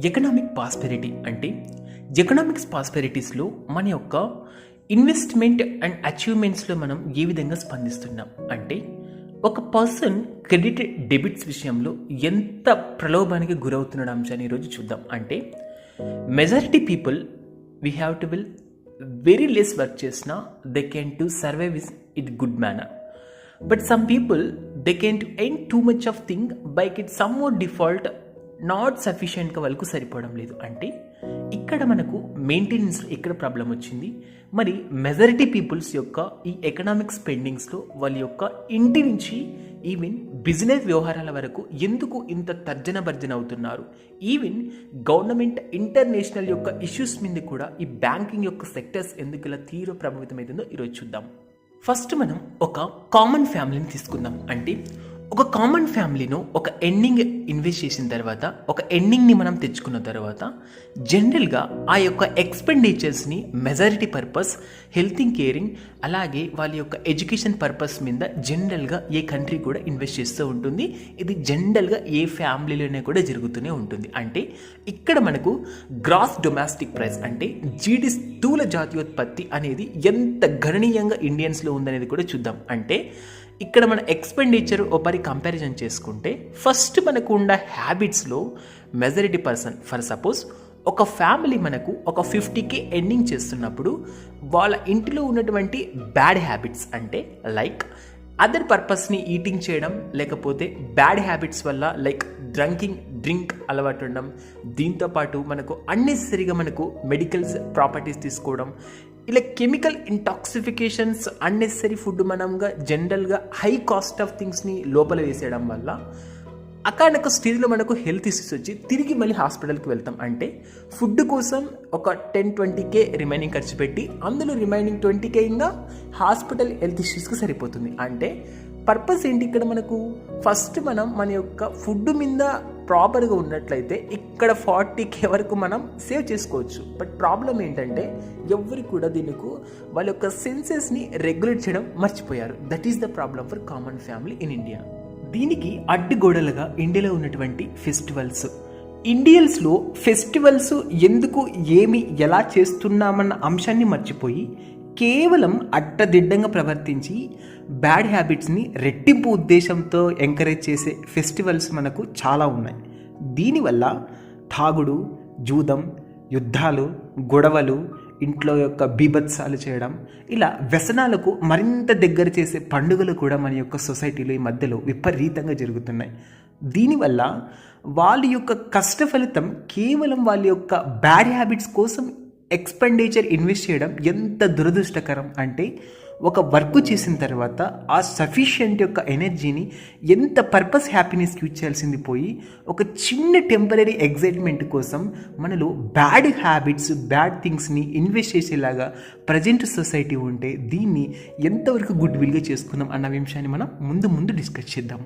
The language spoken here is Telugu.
ఎకనామిక్ ప్రాస్పెరిటీ అంటే ఎకనామిక్స్ ప్రాస్పెరిటీస్లో మన యొక్క ఇన్వెస్ట్మెంట్ అండ్ అచీవ్మెంట్స్లో మనం ఏ విధంగా స్పందిస్తున్నాం అంటే ఒక పర్సన్ క్రెడిట్ డెబిట్స్ విషయంలో ఎంత ప్రలోభానికి గురవుతున్న అంశాన్ని ఈరోజు చూద్దాం. అంటే majority people we have to will very less work చేసినా they can to survive it good manner. But some people they can to earn too much of thing bike it some more default not సఫిషియెంట్గా వాళ్ళకు సరిపోవడం లేదు. అంటే ఇక్కడ మనకు మెయింటెనెన్స్లో ఎక్కడ ప్రాబ్లం వచ్చింది, మరి మెజారిటీ పీపుల్స్ యొక్క ఈ ఎకనామిక్ స్పెండింగ్స్లో వాళ్ళ యొక్క ఇంటి నుంచి ఈవెన్ బిజినెస్ వ్యవహారాల వరకు ఎందుకు ఇంత తర్జన భర్జన అవుతున్నారు, ఈవెన్ గవర్నమెంట్ ఇంటర్నేషనల్ యొక్క ఇష్యూస్ మీద కూడా ఈ బ్యాంకింగ్ యొక్క సెక్టర్స్ ఎందుకు ఇలా తీవ్ర ప్రభావితమవుతుందో ఈరోజు చూద్దాం. ఫస్ట్ మనం ఒక కామన్ ఫ్యామిలీని తీసుకుందాం. అంటే ఒక కామన్ ఫ్యామిలీను ఒక ఎండింగ్ ఇన్వెస్ట్ చేసిన తర్వాత, ఒక ఎండింగ్ని మనం తెచ్చుకున్న తర్వాత జనరల్గా ఆ యొక్క ఎక్స్పెండిచర్స్ని మెజారిటీ పర్పస్ హెల్త్ కేరింగ్ అలాగే వాళ్ళ యొక్క ఎడ్యుకేషన్ పర్పస్ మీద జనరల్గా ఏ కంట్రీ కూడా ఇన్వెస్ట్ చేస్తూ ఉంటుంది. ఇది జనరల్గా ఏ ఫ్యామిలీలోనే కూడా జరుగుతూనే ఉంటుంది. అంటే ఇక్కడ మనకు గ్రాస్ డొమెస్టిక్ ప్రైస్ అంటే జీడి స్థూల జాతీయోత్పత్తి అనేది ఎంత గణనీయంగా ఇండియన్స్లో ఉందనేది కూడా చూద్దాం. అంటే ఇక్కడ మన ఎక్స్పెండిచర్ ఒకరి కంపారిజన్ చేసుకుంటే ఫస్ట్ మనకు ఉన్న హ్యాబిట్స్లో మెజారిటీ పర్సన్ ఫర్ సపోజ్ ఒక ఫ్యామిలీ మనకు ఒక 50K ఎండింగ్ చేస్తున్నప్పుడు వాళ్ళ ఇంటిలో ఉన్నటువంటి బ్యాడ్ హ్యాబిట్స్ అంటే లైక్ అదర్ పర్పస్ని ఈటింగ్ చేయడం, లేకపోతే బ్యాడ్ హ్యాబిట్స్ వల్ల లైక్ డ్రింక్ అలవాటు ఉండడం, దీంతోపాటు మనకు అన్నెసరీగా మనకు మెడికల్స్ ప్రాపర్టీస్ తీసుకోవడం, ఇలా కెమికల్ ఇంటాక్సిఫికేషన్స్, అన్నెసరీ ఫుడ్ మనంగా జనరల్గా హై కాస్ట్ ఆఫ్ థింగ్స్ని లోపల వేసేయడం వల్ల అకాడక స్టేజ్లో మనకు హెల్త్ ఇష్యూస్ వచ్చి తిరిగి మళ్ళీ హాస్పిటల్కి వెళ్తాం. అంటే ఫుడ్ కోసం ఒక 10-20K రిమైనింగ్ ఖర్చు పెట్టి అందులో రిమైనింగ్ 20K ఇంకా హాస్పిటల్ హెల్త్ ఇష్యూస్కి సరిపోతుంది. అంటే పర్పస్ ఏంటి ఇక్కడ మనకు ఫస్ట్ మనం మన యొక్క ఫుడ్ మీద ప్రాపర్గా ఉన్నట్లయితే ఇక్కడ 40K వరకు మనం సేవ్ చేసుకోవచ్చు. బట్ ప్రాబ్లం ఏంటంటే ఎవరు కూడా దీనికి వాళ్ళ యొక్క సెన్సెస్ని రెగ్యులేట్ చేయడం మర్చిపోయారు. That is the problem for common family in India. దీనికి అడ్డుగోడలుగా ఇండియాలో ఉన్నటువంటి ఫెస్టివల్స్. ఇండియన్స్లో ఫెస్టివల్స్ ఎందుకు ఎలా చేస్తున్నామన్న అంశాన్ని మర్చిపోయి కేవలం అడ్డదిడ్డంగా ప్రవర్తించి బ్యాడ్ హ్యాబిట్స్ని రెట్టింపు ఉద్దేశంతో ఎంకరేజ్ చేసే ఫెస్టివల్స్ మనకు చాలా ఉన్నాయి. దీనివల్ల తాగుడు, జూదం, యుద్ధాలు, గొడవలు, ఇంట్లో యొక్క బీభత్సాలు చేయడం, ఇలా వ్యసనాలకు మరింత దగ్గర చేసే పండుగలు కూడా మన యొక్క సొసైటీలో ఈ మధ్యలో విపరీతంగా జరుగుతున్నాయి. దీనివల్ల వాళ్ళ యొక్క కష్ట ఫలితం కేవలం వాళ్ళ యొక్క బ్యాడ్ హ్యాబిట్స్ కోసం ఎక్స్పెండిచర్ ఇన్వెస్ట్ చేయడం ఎంత దురదృష్టకరం. అంటే ఒక వర్క్ చేసిన తర్వాత ఆ సఫిషియంట్ యొక్క ఎనర్జీని ఎంత పర్పస్ హ్యాపీనెస్కి యూజ్ చేయాల్సింది పోయి ఒక చిన్న టెంపరీ ఎగ్జైట్మెంట్ కోసం మనలో బ్యాడ్ హ్యాబిట్స్, బ్యాడ్ థింగ్స్ని ఇన్వెస్ట్ చేసేలాగా ప్రజెంట్ సొసైటీ ఉంటే దీన్ని ఎంతవరకు గుడ్ విల్గా చేసుకుందాం అన్న విషయాన్ని మనం ముందు డిస్కస్ చేద్దాం.